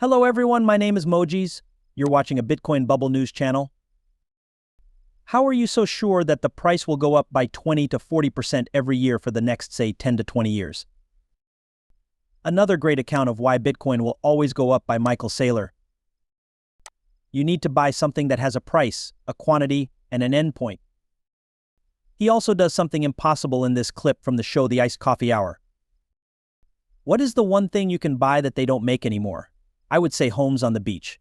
Hello everyone, my name is Mojis. You're watching a Bitcoin Bubble News channel. How are you so sure that the price will go up by 20 to 40% every year for the next, say, 10 to 20 years? Another great account of why Bitcoin will always go up by Michael Saylor. You need to buy something that has a price, a quantity, and an endpoint. He also does something impossible in this clip from the show The Iced Coffee Hour. What is the one thing you can buy that they don't make anymore? I would say homes on the beach.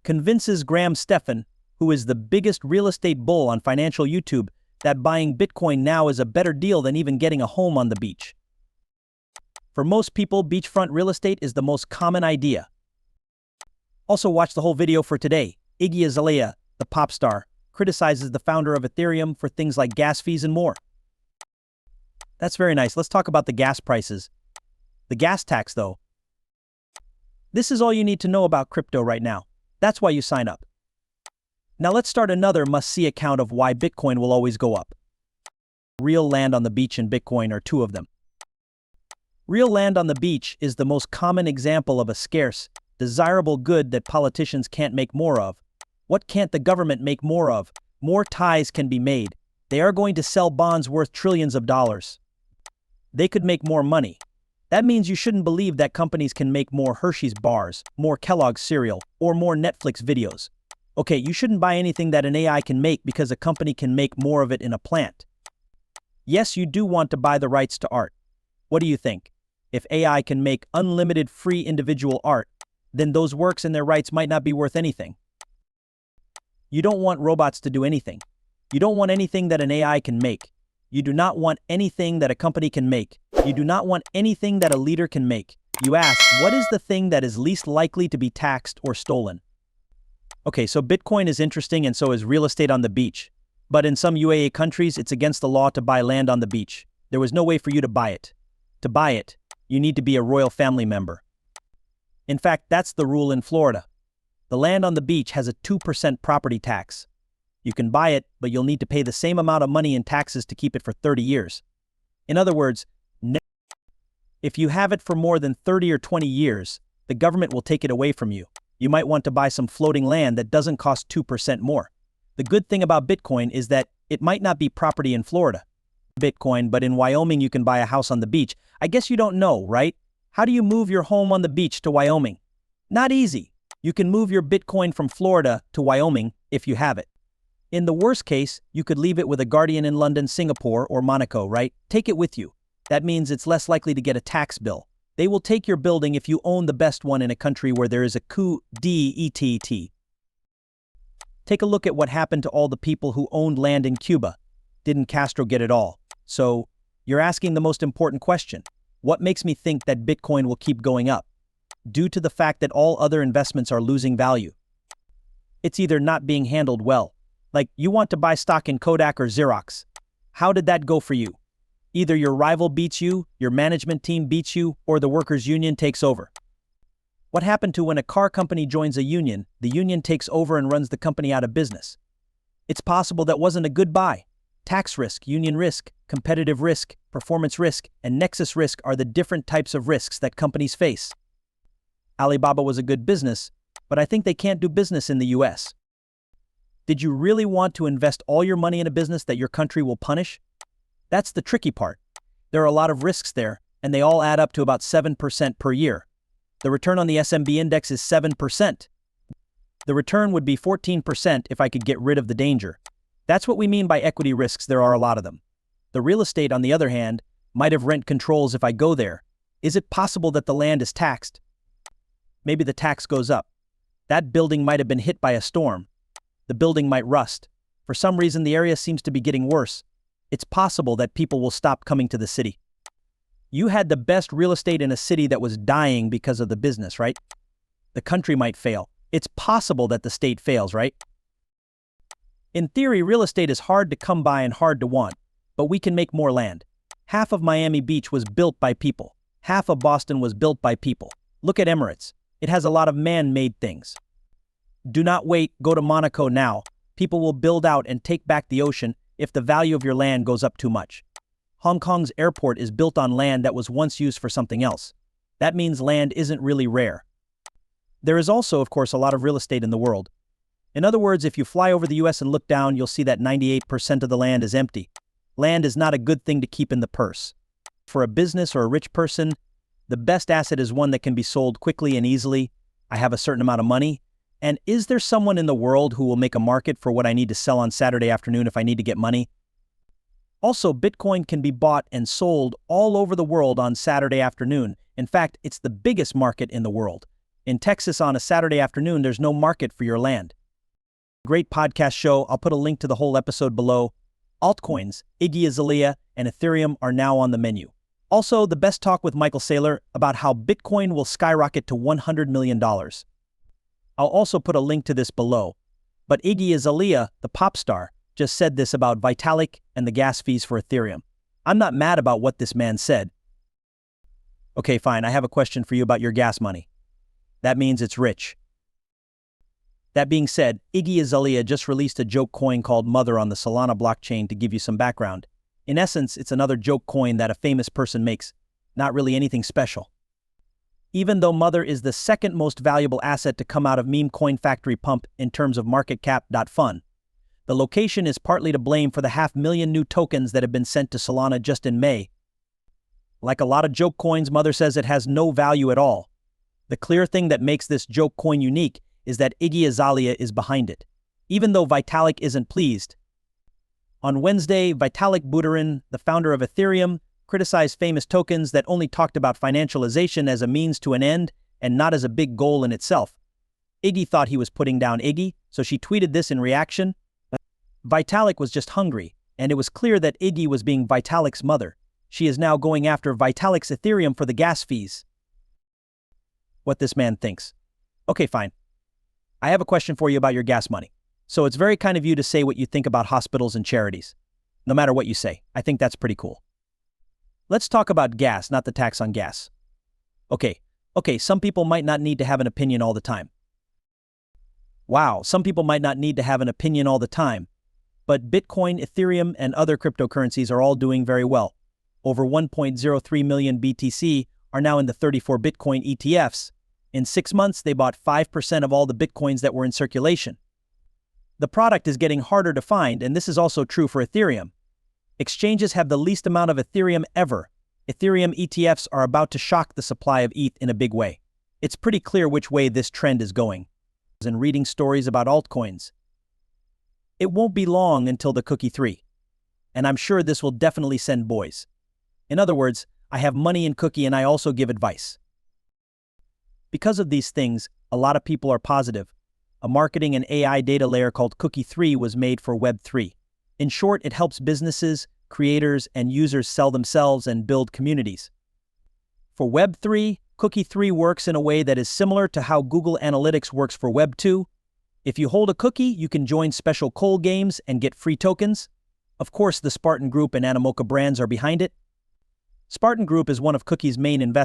Convinces Graham Stephan, who is the biggest real estate bull on financial YouTube, that buying Bitcoin now is a better deal than even getting a home on the beach. For most people, beachfront real estate is the most common idea. Also watch the whole video for today. Iggy Azalea, the pop star, criticizes the founder of Ethereum for things like gas fees and more. That's very nice. Let's talk about the gas prices. The gas tax, though. This is all you need to know about crypto right now. That's why you sign up. Now let's start another must-see account of why Bitcoin will always go up. Real land on the beach and Bitcoin are two of them. Real land on the beach is the most common example of a scarce, desirable good that politicians can't make more of. What can't the government make more of? More ties can be made. They are going to sell bonds worth trillions of dollars. They could make more money. That means you shouldn't believe that companies can make more Hershey's bars, more Kellogg's cereal, or more Netflix videos. Okay, you shouldn't buy anything that an AI can make because a company can make more of it in a plant. Yes, you do want to buy the rights to art. What do you think? If AI can make unlimited free individual art, then those works and their rights might not be worth anything. You don't want robots to do anything. You don't want anything that an AI can make. You do not want anything that a company can make. You do not want anything that a leader can make. You ask, what is the thing that is least likely to be taxed or stolen? Okay, so Bitcoin is interesting and so is real estate on the beach. But in some UAE countries, it's against the law to buy land on the beach. There was no way for you to buy it. To buy it, you need to be a royal family member. In fact, that's the rule in Florida. The land on the beach has a 2% property tax. You can buy it, but you'll need to pay the same amount of money in taxes to keep it for 30 years. In other words, if you have it for more than 30 or 20 years, the government will take it away from you. You might want to buy some floating land that doesn't cost 2% more. The good thing about Bitcoin is that it might not be property in Florida. Bitcoin, but in Wyoming you can buy a house on the beach. I guess you don't know, right? How do you move your home on the beach to Wyoming? Not easy. You can move your Bitcoin from Florida to Wyoming if you have it. In the worst case, you could leave it with a guardian in London, Singapore, or Monaco, right? Take it with you. That means it's less likely to get a tax bill. They will take your building if you own the best one in a country where there is a coup d'etat. Take a look at what happened to all the people who owned land in Cuba. Didn't Castro get it all? So, you're asking the most important question. What makes me think that Bitcoin will keep going up? Due to the fact that all other investments are losing value. It's either not being handled well. Like, you want to buy stock in Kodak or Xerox. How did that go for you? Either your rival beats you, your management team beats you, or the workers' union takes over. What happened to when a car company joins a union, the union takes over and runs the company out of business? It's possible that wasn't a good buy. Tax risk, union risk, competitive risk, performance risk, and nexus risk are the different types of risks that companies face. Alibaba was a good business, but I think they can't do business in the US. Did you really want to invest all your money in a business that your country will punish? That's the tricky part. There are a lot of risks there, and they all add up to about 7% per year. The return on the S&P index is 7%. The return would be 14% if I could get rid of the danger. That's what we mean by equity risks. There are a lot of them. The real estate, on the other hand, might have rent controls if I go there. Is it possible that the land is taxed? Maybe the tax goes up. That building might have been hit by a storm. The building might rust. For some reason, the area seems to be getting worse. It's possible that people will stop coming to the city. You had the best real estate in a city that was dying because of the business, right? The country might fail. It's possible that the state fails, right? In theory, real estate is hard to come by and hard to want, but we can make more land. Half of Miami Beach was built by people. Half of Boston was built by people. Look at Emirates. It has a lot of man-made things. Do not wait, go to Monaco now. People will build out and take back the ocean if the value of your land goes up too much. Hong Kong's airport is built on land that was once used for something else. That means land isn't really rare. There is also, of course, a lot of real estate in the world. In other words, if you fly over the US and look down, you'll see that 98% of the land is empty. Land is not a good thing to keep in the purse. For a business or a rich person, the best asset is one that can be sold quickly and easily. I have a certain amount of money. And is there someone in the world who will make a market for what I need to sell on Saturday afternoon if I need to get money? Also, Bitcoin can be bought and sold all over the world on Saturday afternoon. In fact, it's the biggest market in the world. In Texas on a Saturday afternoon, there's no market for your land. Great podcast show. I'll put a link to the whole episode below. Altcoins, Iggy and Ethereum are now on the menu. Also, the best talk with Michael Saylor about how Bitcoin will skyrocket to $100 million. I'll also put a link to this below. But Iggy Azalea, the pop star, just said this about Vitalik and the gas fees for Ethereum. I'm not mad about what this man said. Okay, fine, I have a question for you about your gas money. That means it's rich. That being said, Iggy Azalea just released a joke coin called Mother on the Solana blockchain to give you some background. In essence, it's another joke coin that a famous person makes. Not really anything special. Even though Mother is the second most valuable asset to come out of meme coin factory pump in terms of market cap. Fun. The location is partly to blame for the 500,000 new tokens that have been sent to Solana just in May. Like a lot of joke coins, Mother says it has no value at all. The clear thing that makes this joke coin unique is that Iggy Azalea is behind it, even though Vitalik isn't pleased. On Wednesday, Vitalik Buterin, the founder of Ethereum, criticized famous tokens that only talked about financialization as a means to an end and not as a big goal in itself. Iggy thought he was putting down Iggy, so she tweeted this in reaction. Vitalik was just hungry, and it was clear that Iggy was being Vitalik's mother. She is now going after Vitalik's Ethereum for the gas fees. What this man thinks. Okay, fine. I have a question for you about your gas money. So it's very kind of you to say what you think about hospitals and charities. No matter what you say, I think that's pretty cool. Let's talk about gas, not the tax on gas. Okay, some people might not need to have an opinion all the time. Wow, some people might not need to have an opinion all the time. But Bitcoin, Ethereum, and other cryptocurrencies are all doing very well. Over 1.03 million BTC are now in the 34 Bitcoin ETFs. In 6 months, they bought 5% of all the Bitcoins that were in circulation. The product is getting harder to find, and this is also true for Ethereum. Exchanges have the least amount of Ethereum ever. Ethereum ETFs are about to shock the supply of ETH in a big way. It's pretty clear which way this trend is going. And reading stories about altcoins. It won't be long until the Cookie 3. And I'm sure this will definitely send boys. In other words, I have money in Cookie and I also give advice. Because of these things, a lot of people are positive. A marketing and AI data layer called Cookie 3 was made for Web 3. In short, it helps businesses, creators, and users sell themselves and build communities. For Web 3, Cookie 3 works in a way that is similar to how Google Analytics works for Web 2. If you hold a cookie, you can join special coal games and get free tokens. Of course, the Spartan Group and Animoca brands are behind it. Spartan Group is one of Cookie's main investors.